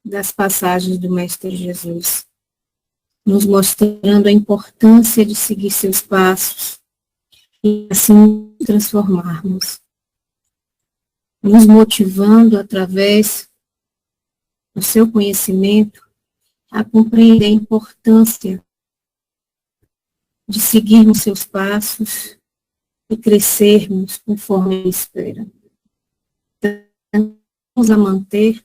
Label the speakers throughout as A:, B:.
A: das passagens do Mestre Jesus, nos mostrando a importância de seguir seus passos e assim nos transformarmos, nos motivando através do seu conhecimento a compreender a importância de seguirmos seus passos e crescermos conforme ele espera. Então, vamos a manter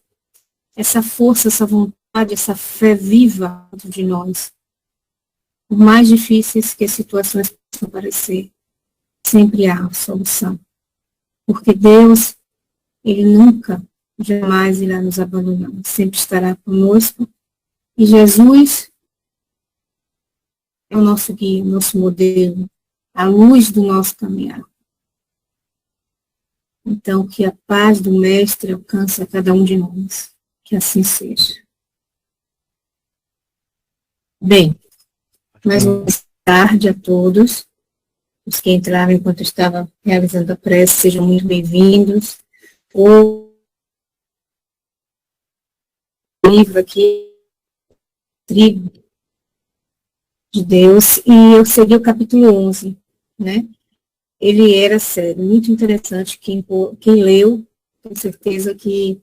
A: essa força, essa vontade, essa fé viva dentro de nós. Por mais difíceis que as situações possam parecer, sempre há solução. Porque Deus, Ele nunca, jamais irá nos abandonar. Sempre estará conosco. E Jesus é o nosso guia, o nosso modelo, a luz do nosso caminhar. Então, que a paz do Mestre alcance a cada um de nós. Que assim seja. Bem, mais uma tarde a todos. Os que entraram enquanto eu estava realizando a prece, sejam muito bem-vindos. O livro aqui, Trigo de Deus, e eu segui o capítulo 11, né? Ele era sério, muito interessante. Quem leu, com certeza que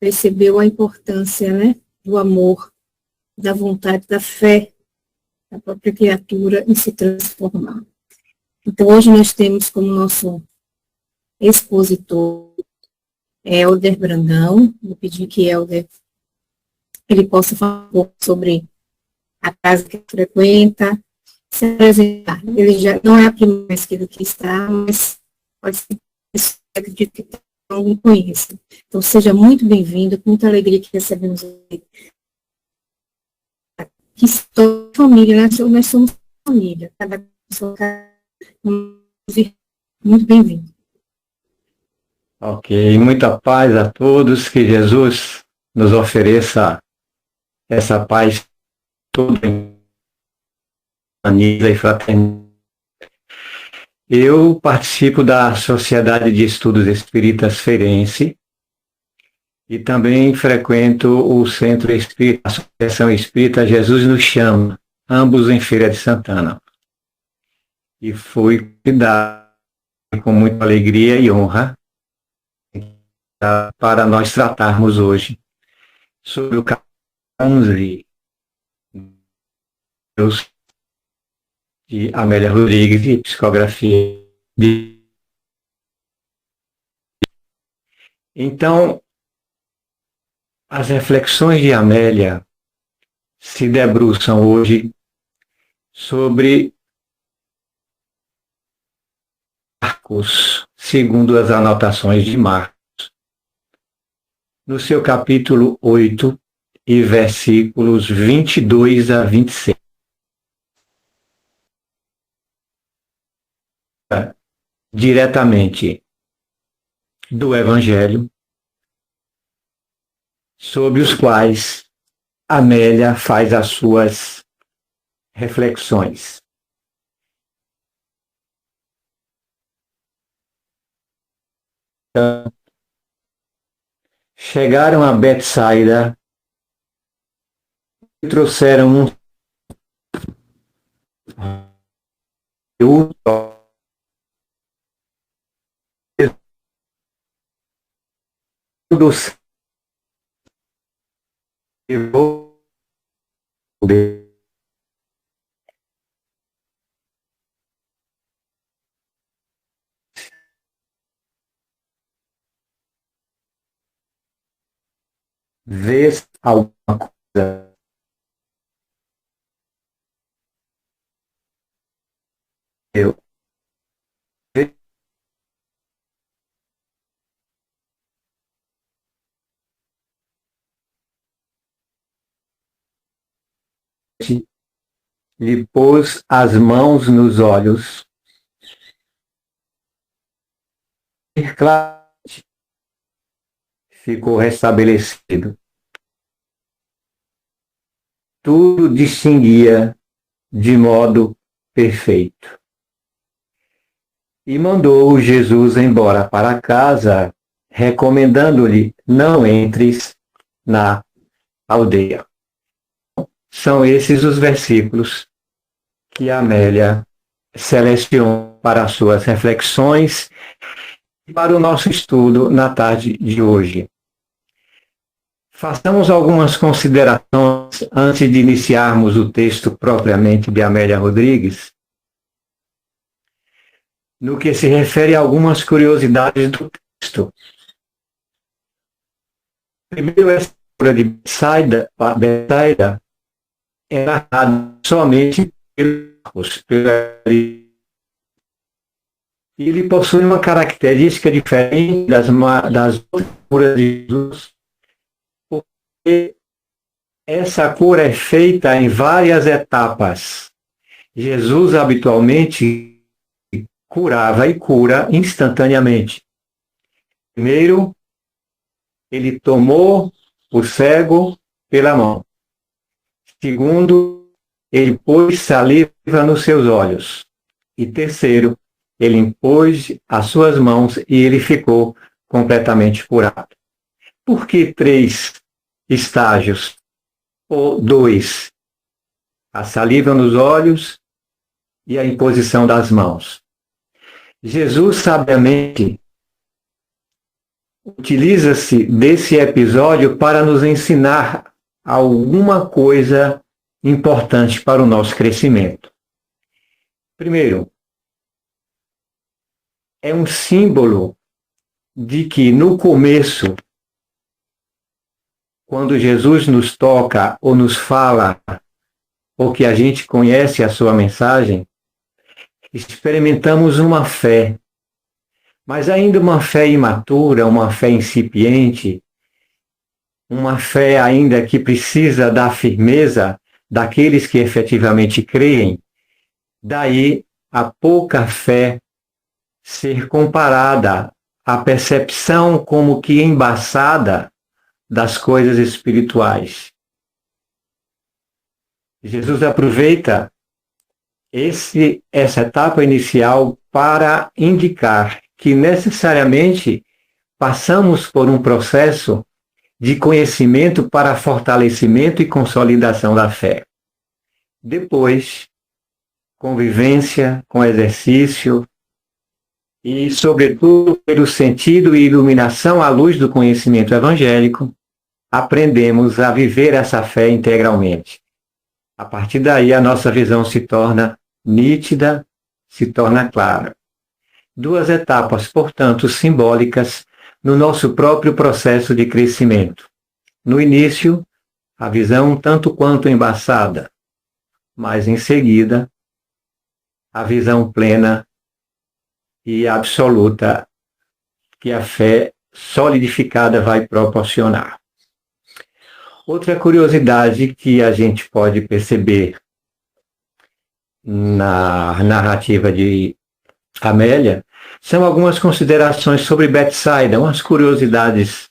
A: percebeu a importância, né, do amor, da vontade, da fé da própria criatura em se transformar. Então, hoje nós temos como nosso expositor Helder Brandão. Vou pedir que Helder ele possa falar um pouco sobre a casa que ele frequenta, se apresentar. Ele já não é a primeira vez que ele aqui está, mas pode ser que eu acredito que não conheça. Então, seja muito bem-vindo, com muita alegria que recebemos ele. Que toda família, nós somos família, cada pessoa, muito bem-vindo.
B: Ok, muita paz a todos, que Jesus nos ofereça essa paz toda em harmonia e fraternidade. Eu participo da Sociedade de Estudos Espíritas Feirense e também frequento o Centro Espírita, a Associação Espírita Jesus nos Chama, ambos em Feira de Santana. E fui convidado com muita alegria e honra para nós tratarmos hoje sobre o capítulo 11 de Amélia Rodrigues, de psicografia. Então, as reflexões de Amélia se debruçam hoje sobre Marcos, segundo as anotações de Marcos, no seu capítulo 8 e versículos 22 a 26. Diretamente do Evangelho, sobre os quais Amélia faz as suas reflexões. Chegaram a Betsaida e trouxeram um dos vês alguma coisa eu lhe pôs as mãos nos olhos, e claramente ficou restabelecido. Tudo distinguia de modo perfeito. E mandou Jesus embora para casa, recomendando-lhe: não entres na aldeia. São esses os versículos que a Amélia selecionou para as suas reflexões e para o nosso estudo na tarde de hoje. Façamos algumas considerações antes de iniciarmos o texto propriamente de Amélia Rodrigues, no que se refere a algumas curiosidades do texto. Primeiro, essa história de Betsaida é narrada somente pelos e ele possui uma característica diferente das outras curas de Jesus, porque essa cura é feita em várias etapas. Jesus habitualmente curava e cura instantaneamente. Primeiro, ele tomou o cego pela mão. Segundo, ele pôs saliva nos seus olhos. E terceiro, ele impôs as suas mãos e ele ficou completamente curado. Por que 3 estágios? Ou 2? A saliva nos olhos e a imposição das mãos. Jesus, sabiamente, utiliza-se desse episódio para nos ensinar alguma coisa importante para o nosso crescimento. Primeiro, é um símbolo de que no começo, quando Jesus nos toca ou nos fala, ou que a gente conhece a sua mensagem, experimentamos uma fé, mas ainda uma fé imatura, uma fé incipiente, uma fé ainda que precisa da firmeza daqueles que efetivamente creem. Daí a pouca fé ser comparada à percepção como que embaçada das coisas espirituais. Jesus aproveita essa etapa inicial para indicar que necessariamente passamos por um processo de conhecimento para fortalecimento e consolidação da fé. Depois, convivência com exercício e, sobretudo, pelo sentido e iluminação à luz do conhecimento evangélico, aprendemos a viver essa fé integralmente. A partir daí, a nossa visão se torna nítida, se torna clara. 2 etapas, portanto, simbólicas no nosso próprio processo de crescimento. No início, a visão tanto quanto embaçada, mas em seguida, a visão plena e absoluta que a fé solidificada vai proporcionar. Outra curiosidade que a gente pode perceber na narrativa de Amélia são algumas considerações sobre Betsaida, umas curiosidades.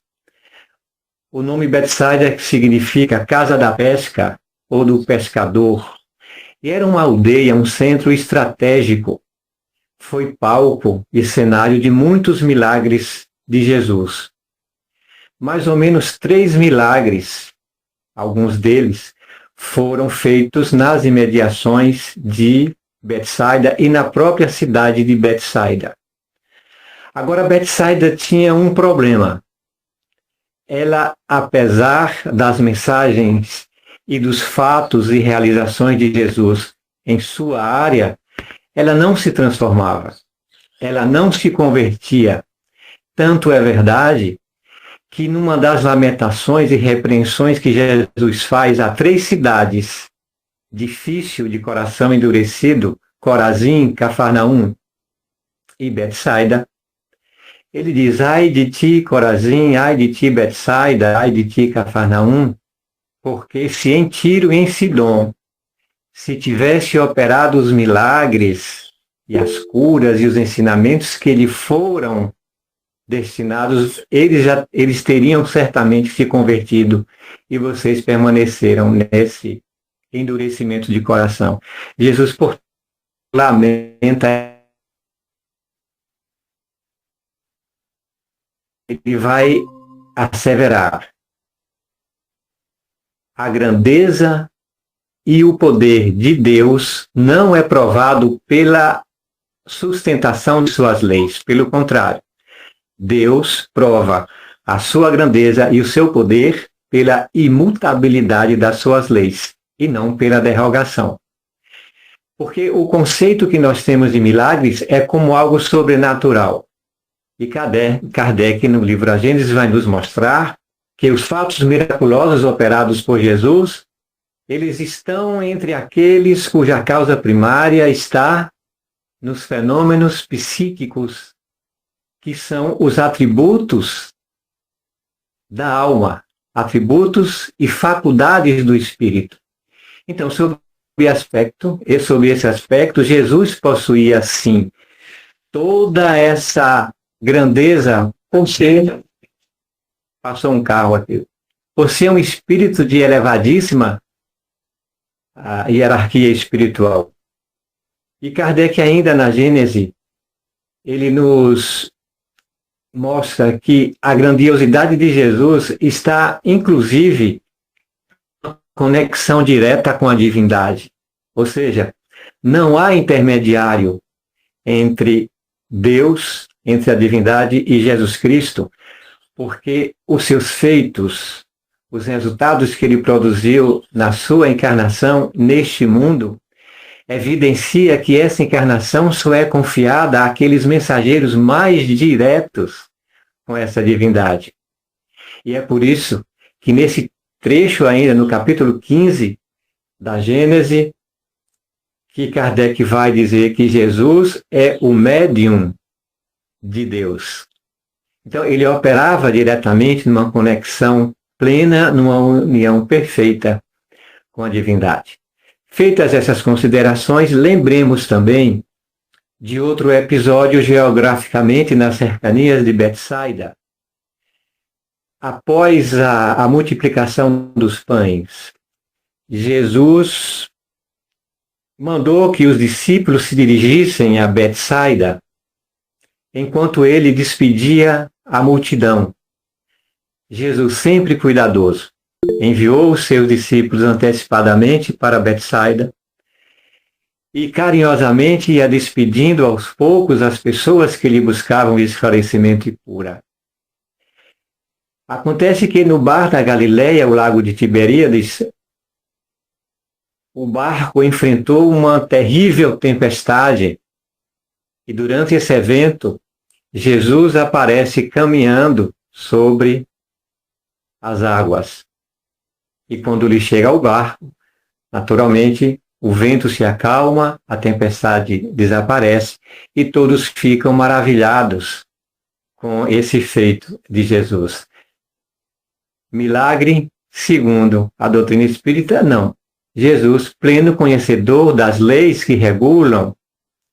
B: O nome Betsaida significa casa da pesca ou do pescador. E era uma aldeia, um centro estratégico. Foi palco e cenário de muitos milagres de Jesus. Mais ou menos 3 milagres, alguns deles, foram feitos nas imediações de Betsaida e na própria cidade de Betsaida. Agora, Betsaida tinha um problema. Ela, apesar das mensagens e dos fatos e realizações de Jesus em sua área, ela não se transformava. Ela não se convertia. Tanto é verdade que numa das lamentações e repreensões que Jesus faz a 3 cidades, difícil de coração endurecido, Corazim, Cafarnaum e Betsaida, ele diz: ai de ti, Corazim, ai de ti, Betsaida, ai de ti, Cafarnaum, porque se em Tiro e em Sidom se tivesse operado os milagres e as curas e os ensinamentos que lhe foram destinados, eles teriam certamente se convertido e vocês permaneceram nesse endurecimento de coração. Jesus, por lamenta, ele vai asseverar: a grandeza e o poder de Deus não é provado pela sustentação de suas leis. Pelo contrário, Deus prova a sua grandeza e o seu poder pela imutabilidade das suas leis e não pela derrogação. Porque o conceito que nós temos de milagres é como algo sobrenatural. E Kardec, no livro A Gênese, vai nos mostrar que os fatos miraculosos operados por Jesus, eles estão entre aqueles cuja causa primária está nos fenômenos psíquicos, que são os atributos da alma, atributos e faculdades do espírito. Então, sobre esse aspecto, Jesus possuía, sim, toda essa grandeza, por ser, passou um carro aqui, por ser um espírito de elevadíssima hierarquia espiritual. E Kardec, ainda na Gênese, ele nos mostra que a grandiosidade de Jesus está, inclusive, em conexão direta com a divindade. Ou seja, não há intermediário entre Deus, entre a divindade e Jesus Cristo, porque os seus feitos, os resultados que ele produziu na sua encarnação neste mundo, evidencia que essa encarnação só é confiada àqueles mensageiros mais diretos com essa divindade. E é por isso que nesse trecho ainda, no capítulo 15 da Gênese, que Kardec vai dizer que Jesus é o médium de Deus. Então, ele operava diretamente numa conexão plena, numa união perfeita com a divindade. Feitas essas considerações, lembremos também de outro episódio geograficamente nas cercanias de Betsaida. Após a multiplicação dos pães, Jesus mandou que os discípulos se dirigissem a Betsaida, enquanto ele despedia a multidão. Jesus, sempre cuidadoso, enviou os seus discípulos antecipadamente para Betsaida e carinhosamente ia despedindo aos poucos as pessoas que lhe buscavam esclarecimento e cura. Acontece que no bar da Galileia, o lago de Tiberíades, o barco enfrentou uma terrível tempestade e durante esse evento, Jesus aparece caminhando sobre as águas. E quando ele chega ao barco, naturalmente, o vento se acalma, a tempestade desaparece e todos ficam maravilhados com esse feito de Jesus. Milagre, segundo a doutrina espírita, não. Jesus, pleno conhecedor das leis que regulam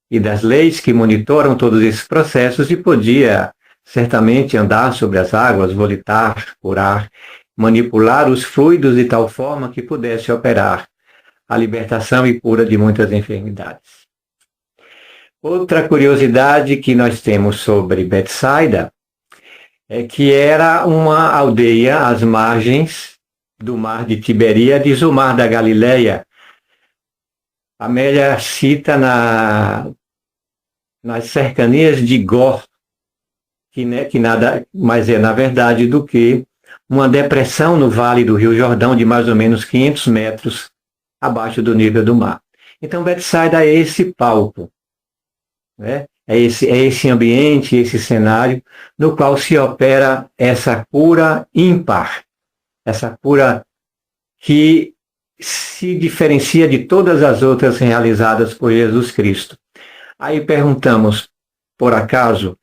B: e das leis que monitoram todos esses processos, e podia certamente andar sobre as águas, volitar, curar, manipular os fluidos de tal forma que pudesse operar a libertação e cura de muitas enfermidades. Outra curiosidade que nós temos sobre Betsaida é que era uma aldeia às margens do mar de Tiberíades, o mar da Galileia. Amélia cita nas cercanias de Gor, que nada mais é, na verdade, do que uma depressão no vale do Rio Jordão de mais ou menos 500 metros abaixo do nível do mar. Então, Betsaida é esse palco, né? É esse ambiente, esse cenário no qual se opera essa cura ímpar, essa cura que se diferencia de todas as outras realizadas por Jesus Cristo. Aí perguntamos, por acaso,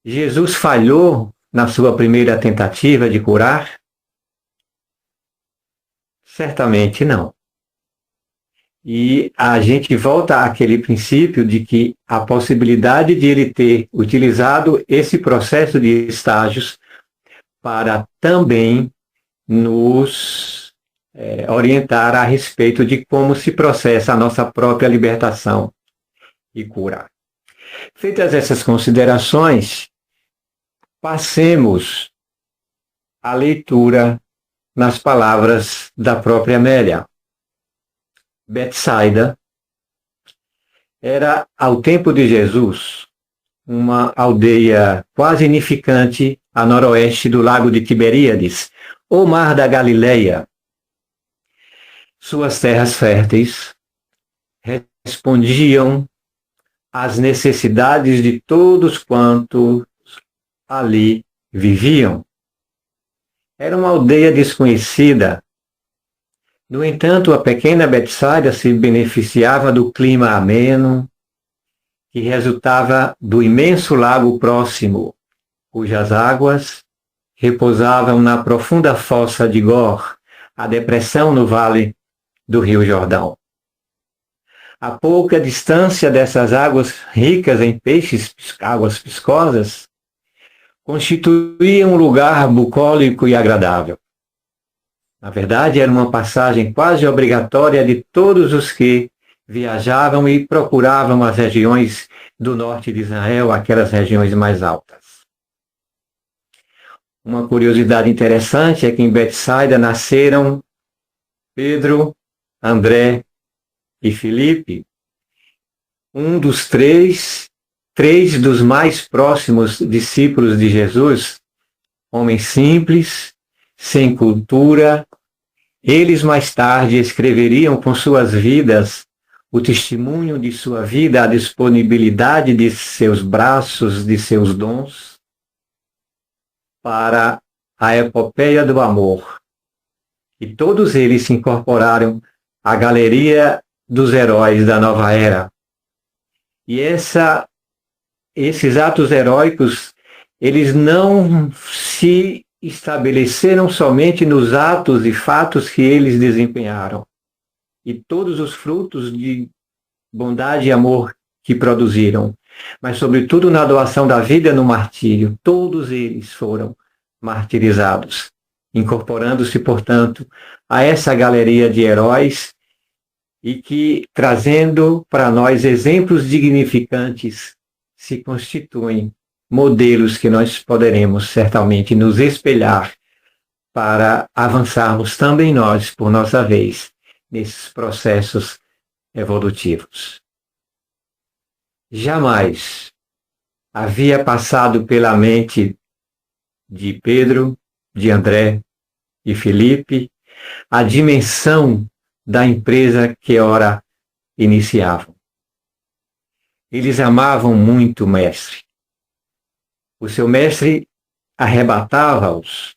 B: Jesus falhou na sua primeira tentativa de curar? Certamente não. E a gente volta àquele princípio de que a possibilidade de ele ter utilizado esse processo de estágios para também nos orientar a respeito de como se processa a nossa própria libertação e cura. Feitas essas considerações, passemos à leitura nas palavras da própria Amélia. Betsaida era, ao tempo de Jesus, uma aldeia quase insignificante a noroeste do lago de Tiberíades, ou mar da Galileia. Suas terras férteis respondiam às necessidades de todos quantos ali viviam. Era uma aldeia desconhecida. No entanto, a pequena Betsaida se beneficiava do clima ameno, que resultava do imenso lago próximo, cujas águas repousavam na profunda fossa de Gor, a depressão no vale do Rio Jordão. A pouca distância dessas águas ricas em peixes, águas piscosas, constituía um lugar bucólico e agradável. Na verdade, era uma passagem quase obrigatória de todos os que viajavam e procuravam as regiões do norte de Israel, aquelas regiões mais altas. Uma curiosidade interessante é que em Betsaida nasceram Pedro, André e Filipe, um dos três dos mais próximos discípulos de Jesus, homens simples, sem cultura. Eles mais tarde escreveriam com suas vidas o testemunho de sua vida, a disponibilidade de seus braços, de seus dons, para a epopeia do amor. E todos eles se incorporaram à galeria dos heróis da nova era. E esses atos heróicos, eles não se estabeleceram somente nos atos e fatos que eles desempenharam, e todos os frutos de bondade e amor que produziram, mas sobretudo na doação da vida no martírio. Todos eles foram martirizados, incorporando-se, portanto, a essa galeria de heróis e que, trazendo para nós exemplos dignificantes, se constituem modelos que nós poderemos certamente nos espelhar para avançarmos também nós, por nossa vez, nesses processos evolutivos. Jamais havia passado pela mente de Pedro, de André e Filipe a dimensão da empresa que ora iniciavam. Eles amavam muito o mestre. O seu mestre arrebatava-os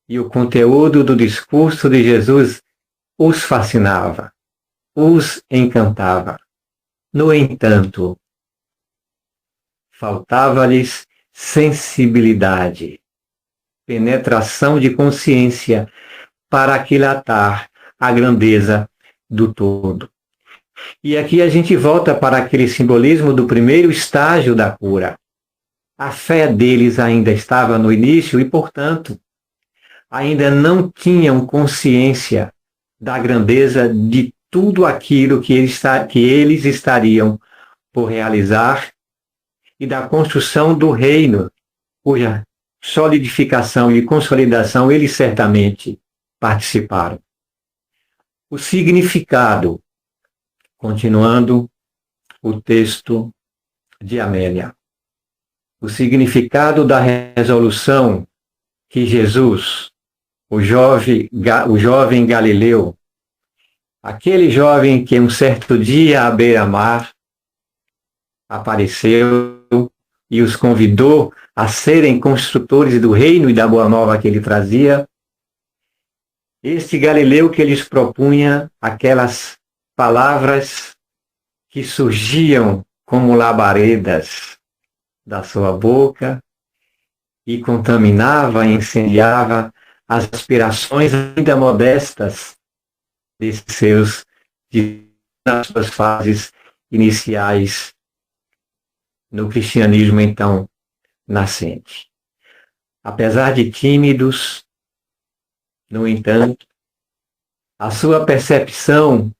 B: e o conteúdo do discurso de Jesus os fascinava, os encantava. No entanto, faltava-lhes sensibilidade, penetração de consciência para aquilatar a grandeza do todo. E aqui a gente volta para aquele simbolismo do primeiro estágio da cura. A fé deles ainda estava no início e, portanto, ainda não tinham consciência da grandeza de tudo aquilo que eles estariam por realizar e da construção do reino, cuja solidificação e consolidação eles certamente participaram. O significado, continuando o texto de Amélia, o significado da resolução que Jesus, o jovem Galileu, aquele jovem que um certo dia à beira-mar apareceu e os convidou a serem construtores do reino e da boa nova que ele trazia, este Galileu que lhes propunha aquelas palavras que surgiam como labaredas da sua boca e contaminava e incendiava as aspirações ainda modestas nas suas fases iniciais no cristianismo então nascente. Apesar de tímidos, no entanto, a sua percepção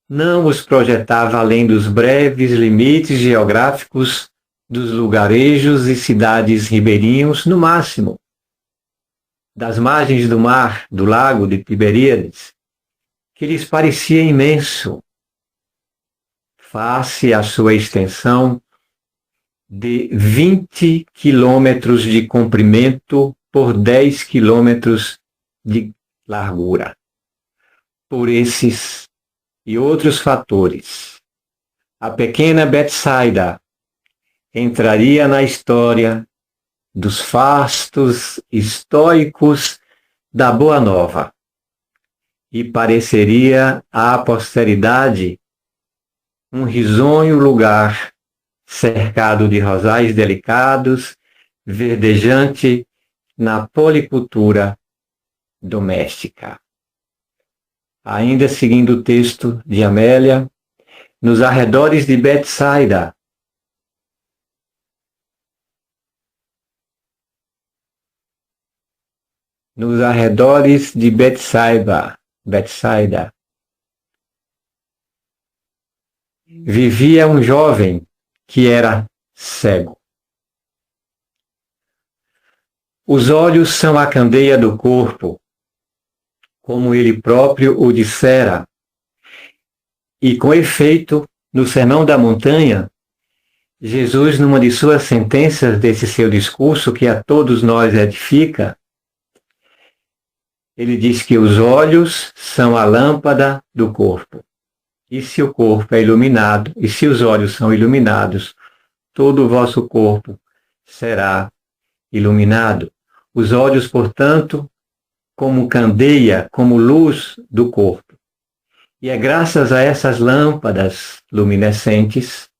B: não os projetava além dos breves limites geográficos dos lugarejos e cidades ribeirinhos, no máximo. das margens do mar, do lago de Tiberíades, que lhes parecia imenso, face à sua extensão de 20 quilômetros de comprimento por 10 quilômetros de largura. Por esses e outros fatores, a pequena Betsaida entraria na história dos fastos estoicos da Boa Nova e pareceria à posteridade um risonho lugar cercado de rosais delicados, verdejante na policultura doméstica. Ainda seguindo o texto de Amélia, nos arredores de Betsaida, vivia um jovem que era cego. Os olhos são a candeia do corpo, como ele próprio o dissera, e com efeito, no Sermão da Montanha, Jesus, numa de suas sentenças desse seu discurso, que a todos nós edifica, ele diz que os olhos são a lâmpada do corpo. E se o corpo é iluminado, e se os olhos são iluminados, todo o vosso corpo será iluminado. Os olhos, portanto, como candeia, como luz do corpo. E é graças a essas lâmpadas luminescentes,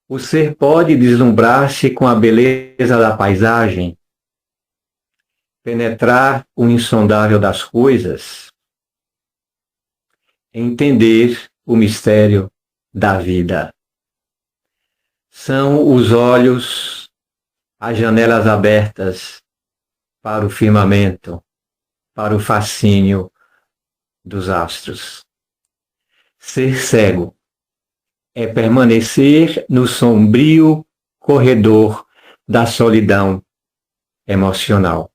B: o ser pode deslumbrar-se com a beleza da paisagem, penetrar o insondável das coisas, entender o mistério da vida. São os olhos, as janelas abertas para o firmamento, para o fascínio dos astros. Ser cego é permanecer no sombrio corredor da solidão emocional.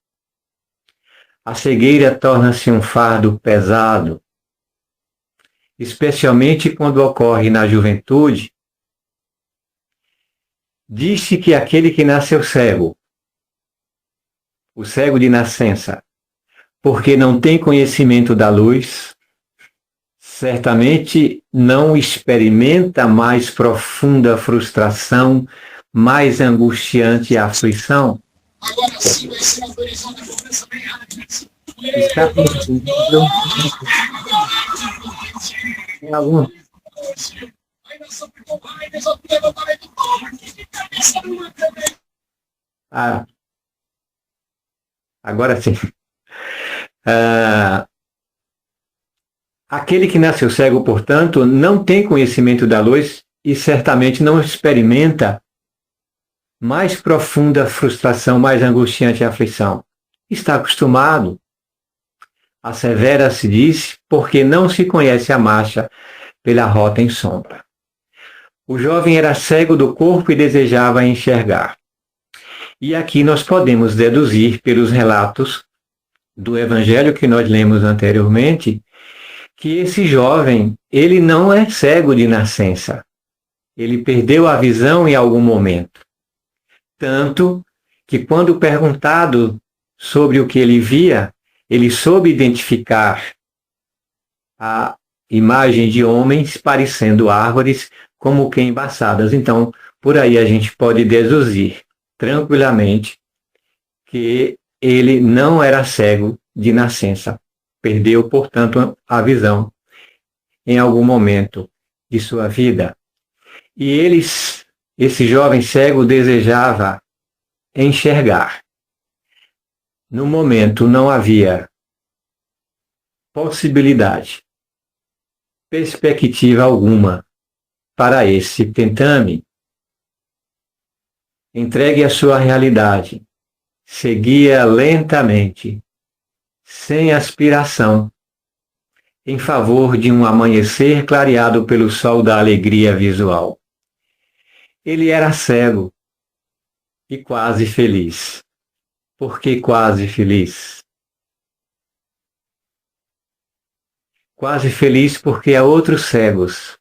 B: A cegueira torna-se um fardo pesado, especialmente quando ocorre na juventude. Diz-se que aquele que nasceu cego, o cego de nascença, porque não tem conhecimento da luz, certamente não experimenta mais profunda frustração, mais angustiante aflição. Agora sim vai ser autorizada a conversa bem rápida. Está possível. Tem algum? Agora sim. Aquele que nasceu cego, portanto, não tem conhecimento da luz e certamente não experimenta mais profunda frustração, mais angustiante aflição. Está acostumado, assevera-se diz, porque não se conhece a marcha pela rota em sombra. O jovem era cego do corpo e desejava enxergar. E aqui nós podemos deduzir pelos relatos do evangelho que nós lemos anteriormente, que esse jovem, ele não é cego de nascença. Ele perdeu a visão em algum momento. Tanto que quando perguntado sobre o que ele via, ele soube identificar a imagem de homens parecendo árvores como que embaçadas. Então, por aí a gente pode deduzir tranquilamente que ele não era cego de nascença. Perdeu, portanto, a visão em algum momento de sua vida. E esse jovem cego desejava enxergar. No momento não havia possibilidade, perspectiva alguma para esse tentame. Entregue à sua realidade, seguia lentamente, sem aspiração, em favor de um amanhecer clareado pelo sol da alegria visual. Ele era cego e quase feliz, Por que quase feliz? Quase feliz porque há outros cegos,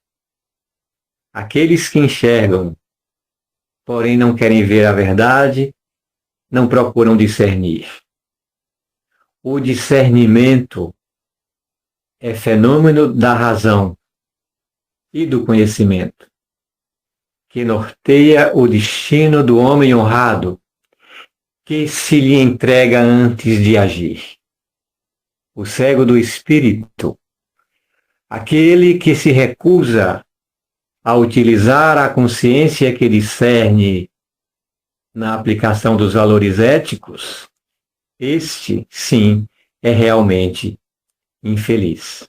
B: aqueles que enxergam, porém não querem ver a verdade, não procuram discernir. O discernimento é fenômeno da razão e do conhecimento, que norteia o destino do homem honrado, que se lhe entrega antes de agir. O cego do espírito, aquele que se recusa a utilizar a consciência que discerne na aplicação dos valores éticos, este, sim, é realmente infeliz.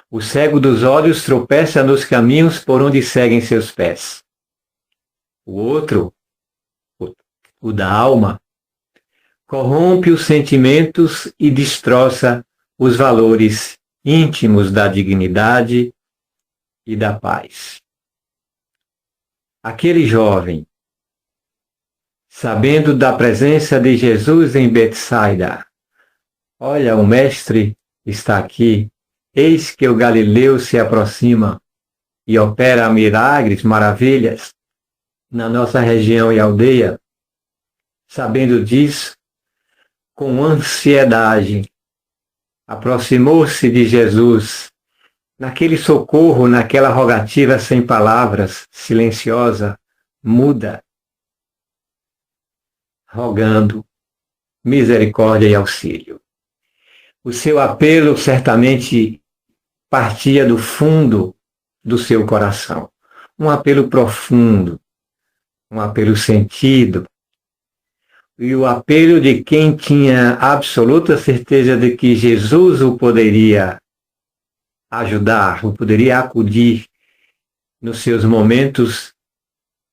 B: O cego dos olhos tropeça nos caminhos por onde seguem seus pés. O outro, o da alma, corrompe os sentimentos e destroça os valores íntimos da dignidade e da paz. Aquele jovem, sabendo da presença de Jesus em Betsaida, olha, o mestre está aqui, eis que o Galileu se aproxima e opera milagres, maravilhas na nossa região e aldeia. Sabendo disso, com ansiedade, aproximou-se de Jesus, naquele socorro, naquela rogativa sem palavras, silenciosa, muda, rogando misericórdia e auxílio. O seu apelo certamente partia do fundo do seu coração. Um apelo profundo, um apelo sentido, e o apelo de quem tinha absoluta certeza de que Jesus o poderia ajudar, o poderia acudir nos seus momentos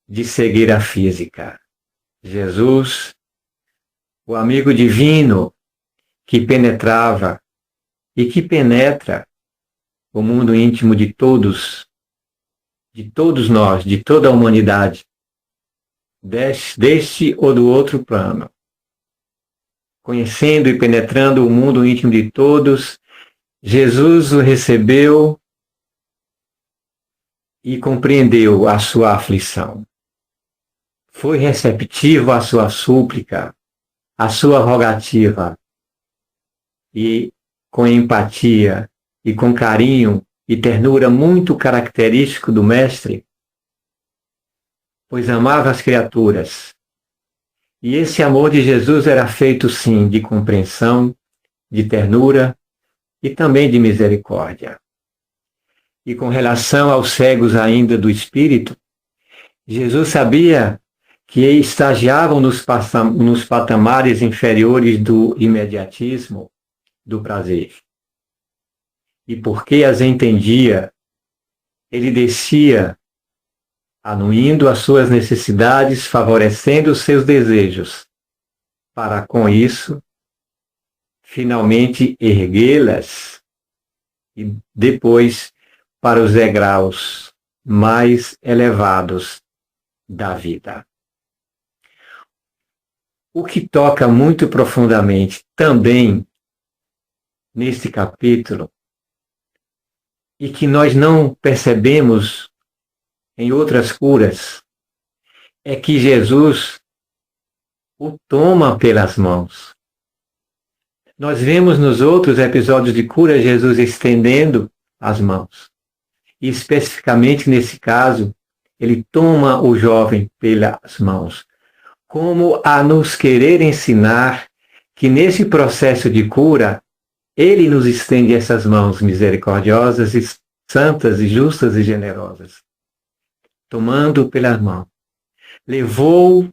B: de cegueira física. Jesus, o amigo divino que penetrava e que penetra o mundo íntimo de todos nós, de toda a humanidade, deste ou do outro plano, conhecendo e penetrando o mundo íntimo de todos, Jesus o recebeu e compreendeu a sua aflição. Foi receptivo à sua súplica, à sua rogativa, e com empatia e com carinho e ternura muito característico do Mestre, pois amava as criaturas. E esse amor de Jesus era feito, sim, de compreensão, de ternura e também de misericórdia. E com relação aos cegos ainda do espírito, Jesus sabia que estagiavam nos patamares inferiores do imediatismo, do prazer. E porque as entendia, ele descia, anuindo as suas necessidades, favorecendo os seus desejos, para com isso, finalmente erguê-las e depois para os degraus mais elevados da vida. O que toca muito profundamente também neste capítulo e que nós não percebemos em outras curas, é que Jesus o toma pelas mãos. Nós vemos nos outros episódios de cura Jesus estendendo as mãos. E especificamente nesse caso, ele toma o jovem pelas mãos, como a nos querer ensinar que nesse processo de cura, ele nos estende essas mãos misericordiosas e santas e justas e generosas. Tomando pela mão, levou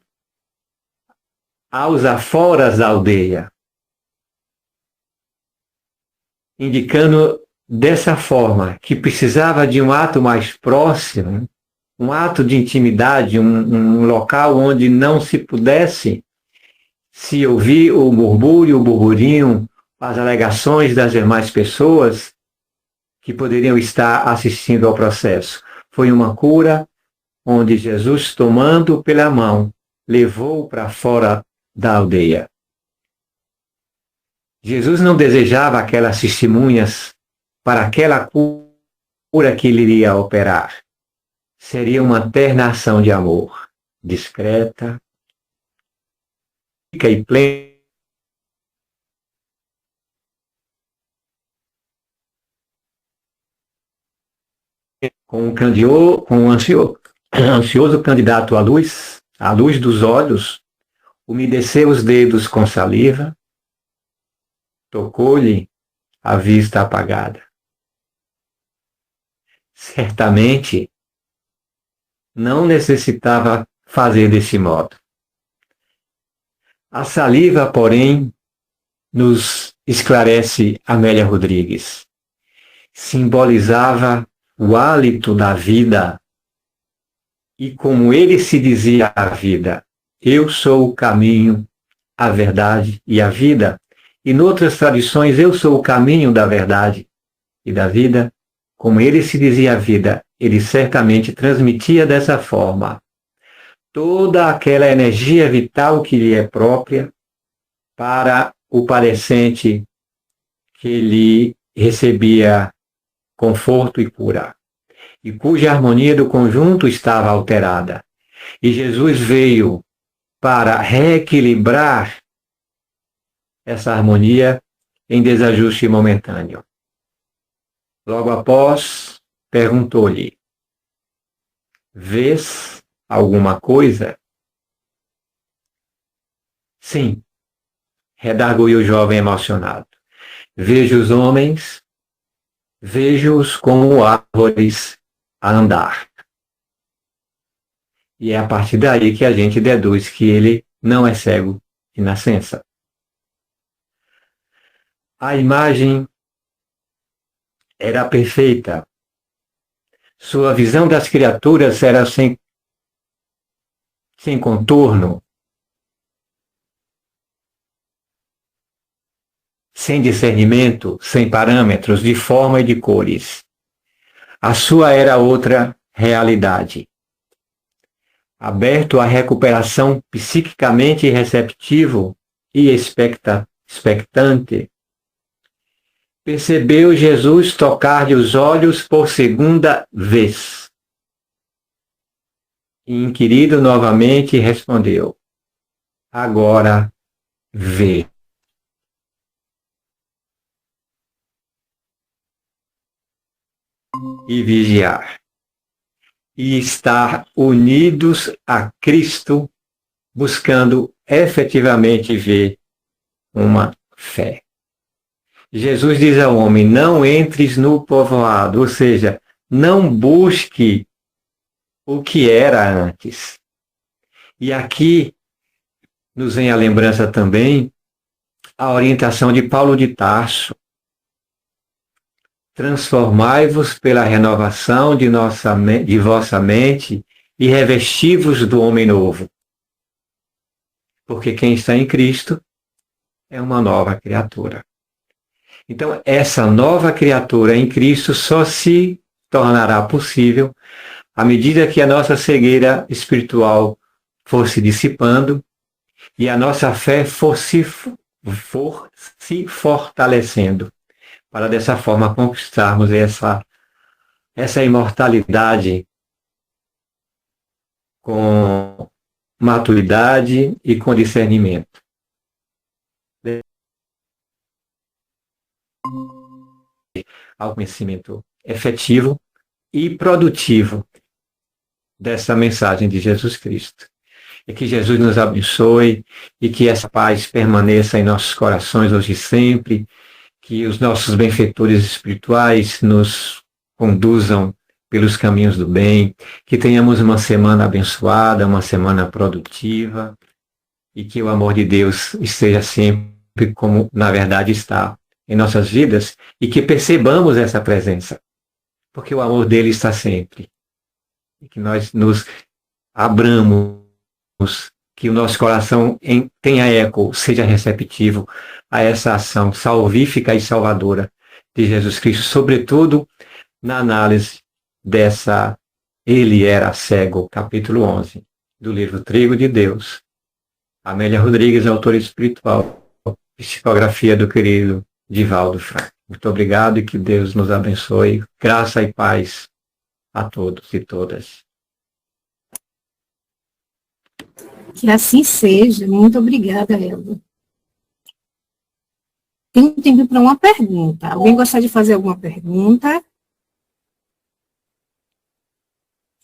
B: aos aforas da aldeia, indicando dessa forma que precisava de um ato mais próximo, um ato de intimidade, um local onde não se pudesse se ouvir o murmúrio, o burburinho, as alegações das demais pessoas que poderiam estar assistindo ao processo. Foi uma cura onde Jesus, tomando pela mão, levou para fora da aldeia. Jesus não desejava aquelas testemunhas para aquela cura que ele iria operar. Seria uma terna ação de amor, discreta e plena, com um ansioso candidato à luz dos olhos, umedeceu os dedos com saliva, tocou-lhe a vista apagada. Certamente, não necessitava fazer desse modo. A saliva, porém, nos esclarece Amélia Rodrigues. Simbolizava o hálito da vida e como ele se dizia à vida, eu sou o caminho, a verdade e a vida. E noutras tradições, eu sou o caminho da verdade e da vida. Como ele se dizia à vida, ele certamente transmitia dessa forma toda aquela energia vital que lhe é própria para o padecente que lhe recebia conforto e cura, e cuja harmonia do conjunto estava alterada. E Jesus veio para reequilibrar essa harmonia em desajuste momentâneo. Logo após, perguntou-lhe: vês alguma coisa? Sim, redarguiu o jovem emocionado. Vejo os homens, vejo-os como árvores a andar. E é a partir daí que a gente deduz que ele não é cego de nascença. A imagem era perfeita. Sua visão das criaturas era sem contorno, sem discernimento, sem parâmetros de forma e de cores. A sua era outra realidade. Aberto à recuperação psiquicamente receptivo e expectante, percebeu Jesus tocar-lhe os olhos por segunda vez. E, inquirido novamente, respondeu: agora vê. E vigiar. E estar unidos a Cristo, buscando efetivamente ver uma fé. Jesus diz ao homem: não entres no povoado, ou seja, não busque o que era antes. E aqui nos vem a lembrança também a orientação de Paulo de Tarso: transformai-vos pela renovação de vossa mente e revesti-vos do homem novo. Porque quem está em Cristo é uma nova criatura. Então, essa nova criatura em Cristo só se tornará possível à medida que a nossa cegueira espiritual for se dissipando e a nossa fé for se fortalecendo, para dessa forma conquistarmos essa imortalidade com maturidade e com discernimento. Ao conhecimento efetivo e produtivo dessa mensagem de Jesus Cristo. E que Jesus nos abençoe e que essa paz permaneça em nossos corações hoje e sempre, que os nossos benfeitores espirituais nos conduzam pelos caminhos do bem, que tenhamos uma semana abençoada, uma semana produtiva, e que o amor de Deus esteja sempre como na verdade está em nossas vidas, e que percebamos essa presença, porque o amor dele está sempre. E que nós nos abramos, que o nosso coração tenha eco, seja receptivo a essa ação salvífica e salvadora de Jesus Cristo, sobretudo na análise dessa Ele era cego, capítulo 11, do livro Trigo de Deus, Amélia Rodrigues, autora espiritual, psicografia do querido Divaldo Franco. Muito obrigado e que Deus nos abençoe. Graça e paz a todos e todas.
A: Que assim seja. Muito obrigada, Elba. Tem um tempo para uma pergunta. Alguém gostaria de fazer alguma pergunta?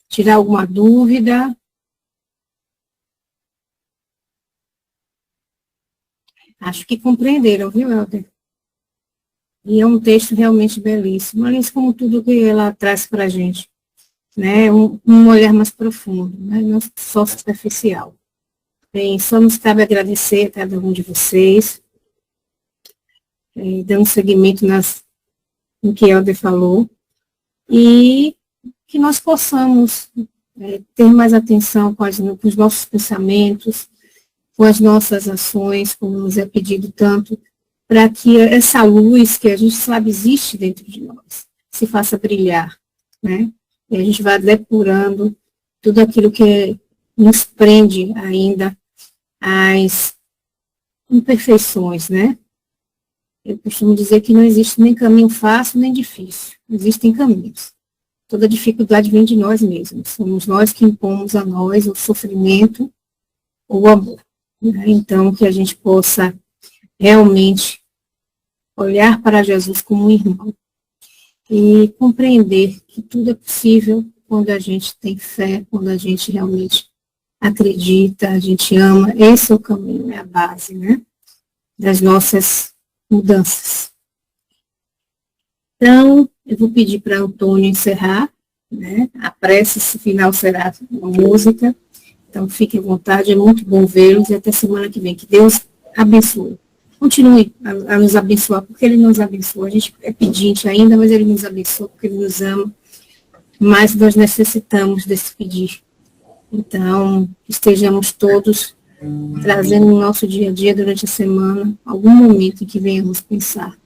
A: Tirar alguma dúvida? Acho que compreenderam, viu, Helder? E é um texto realmente belíssimo, mas como tudo que ela traz para a gente, né? Um olhar mais profundo, né? Não só superficial. Bem, só nos cabe agradecer a cada um de vocês, dando seguimento no que Helder falou, e que nós possamos ter mais atenção com os nossos pensamentos, com as nossas ações, como nos é pedido tanto, para que essa luz que a gente sabe existe dentro de nós se faça brilhar, né? E a gente vai depurando tudo aquilo que nos prende ainda às imperfeições, né? Eu costumo dizer que não existe nem caminho fácil nem difícil, existem caminhos. Toda dificuldade vem de nós mesmos, somos nós que impomos a nós o sofrimento ou o amor. Né? Então, que a gente possa realmente olhar para Jesus como um irmão e compreender que tudo é possível quando a gente tem fé, quando a gente realmente acredita, a gente ama. Esse é o caminho, é a base, né, das nossas mudanças. Então, eu vou pedir para Antônio encerrar, né, a prece final será uma música, então fiquem à vontade, é muito bom vê-los e até semana que vem, que Deus abençoe. Continue a nos abençoar, porque Ele nos abençoa. A gente é pedinte ainda, mas Ele nos abençoa, porque Ele nos ama. Mas nós necessitamos desse pedir. Então, estejamos todos trazendo no nosso dia a dia, durante a semana, algum momento em que venhamos pensar,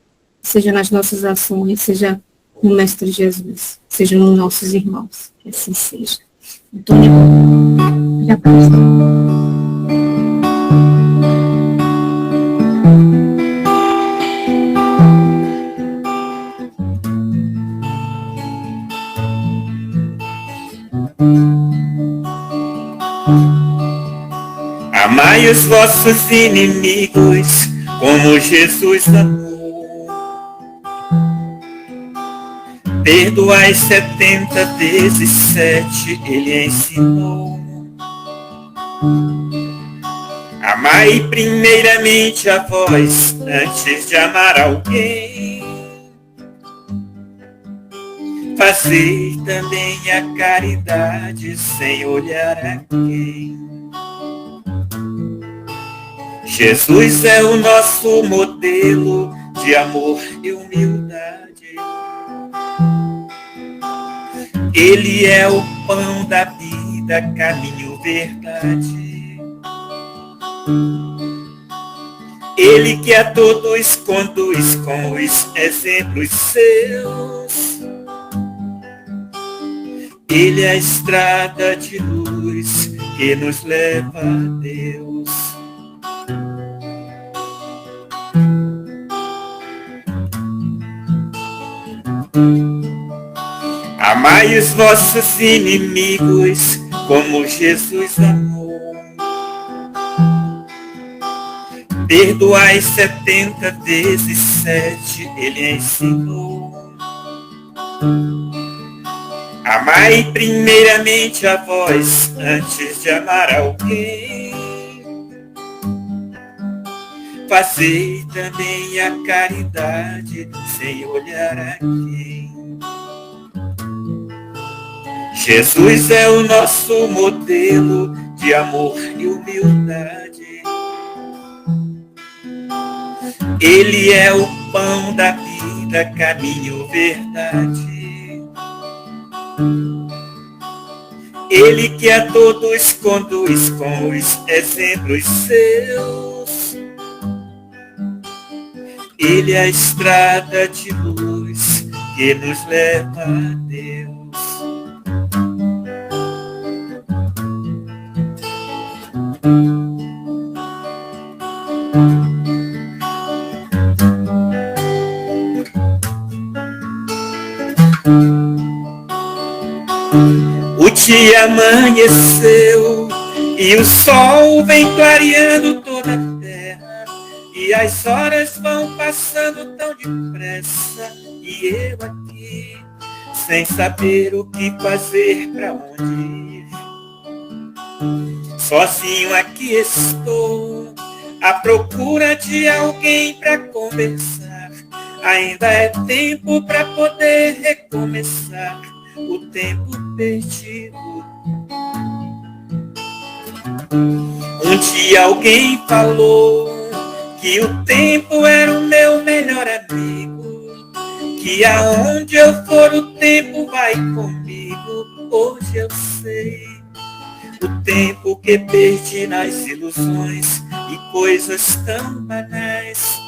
A: seja nas nossas ações, seja no Mestre Jesus, seja nos nossos irmãos. Que assim seja. Antônio, já passou.
C: Amai os vossos inimigos, como Jesus amou. Perdoai 70 vezes 7, Ele ensinou. Amai primeiramente a vós, antes de amar alguém. Fazei também a caridade, sem olhar a quem. Jesus é o nosso modelo de amor e humildade. Ele é o pão da vida, caminho, verdade. Ele que a todos conduz com os exemplos seus. Ele é a estrada de luz que nos leva a Deus. Amai os vossos inimigos, como Jesus amou. Perdoai 70 vezes 7, Ele ensinou. Amai primeiramente a vós, antes de amar alguém. Fazei também a caridade, sem olhar a quem. Jesus é o nosso modelo de amor e humildade. Ele é o pão da vida, caminho, verdade. Ele que a todos conduz com os exemplos seus. Ele é a estrada de luz que nos leva a Deus. E amanheceu, e o sol vem clareando toda a terra, e as horas vão passando tão depressa, e eu aqui, sem saber o que fazer, pra onde ir. Sozinho aqui estou, à procura de alguém pra conversar. Ainda é tempo pra poder recomeçar o tempo perdido. Um dia alguém falou que o tempo era o meu melhor amigo, que aonde eu for o tempo vai comigo. Hoje eu sei o tempo que perdi nas ilusões e coisas tão banais.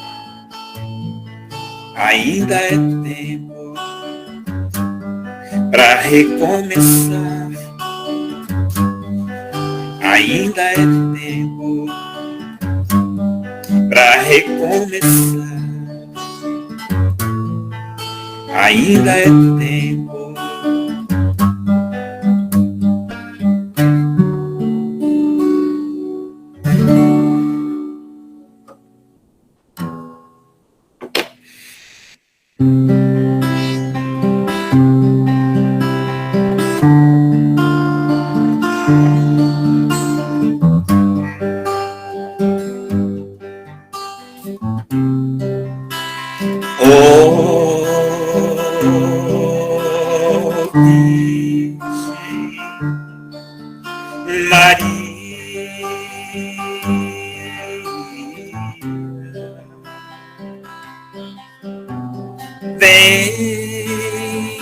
C: Ainda é tempo pra recomeçar. Ainda é tempo pra recomeçar. Ainda é tempo. Vem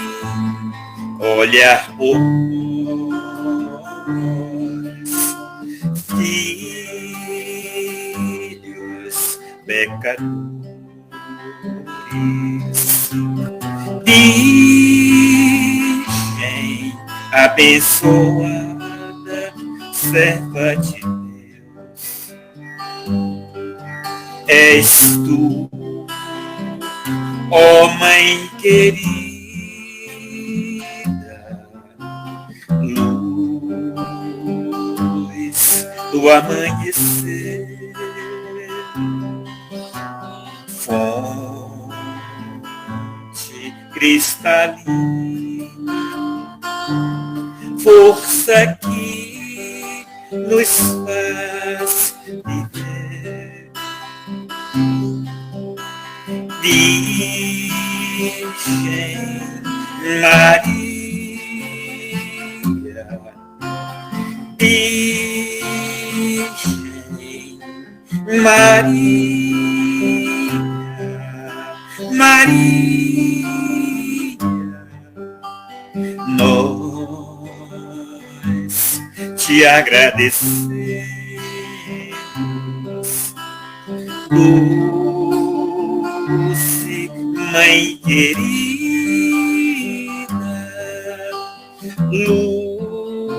C: olhar por nós, filhos pecadores, Virgem abençoada, serva de Deus, és tu, ó Mãe querida, luz do amanhecer, fonte cristalina, força que nos faz viver. Virgem Maria, Virgem Maria, Maria, nós te agradecemos, doce Mãe querida, luz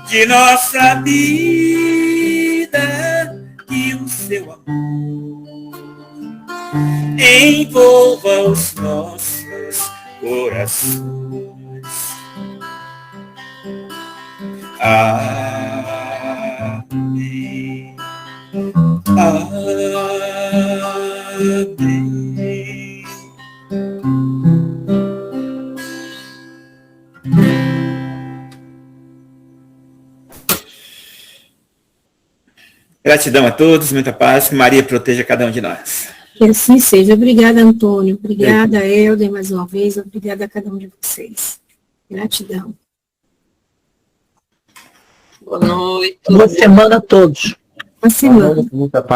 C: de nossa vida, que o seu amor envolva os nossos corações. Amém. Amém. Gratidão a todos, muita paz, que Maria proteja cada um de nós.
A: Que assim seja. Obrigada, Antônio. Obrigada, Helder, mais uma vez. Obrigada a cada um de vocês. Gratidão.
D: Boa noite.
E: Boa semana a todos.
A: Uma semana.
B: Muita paz.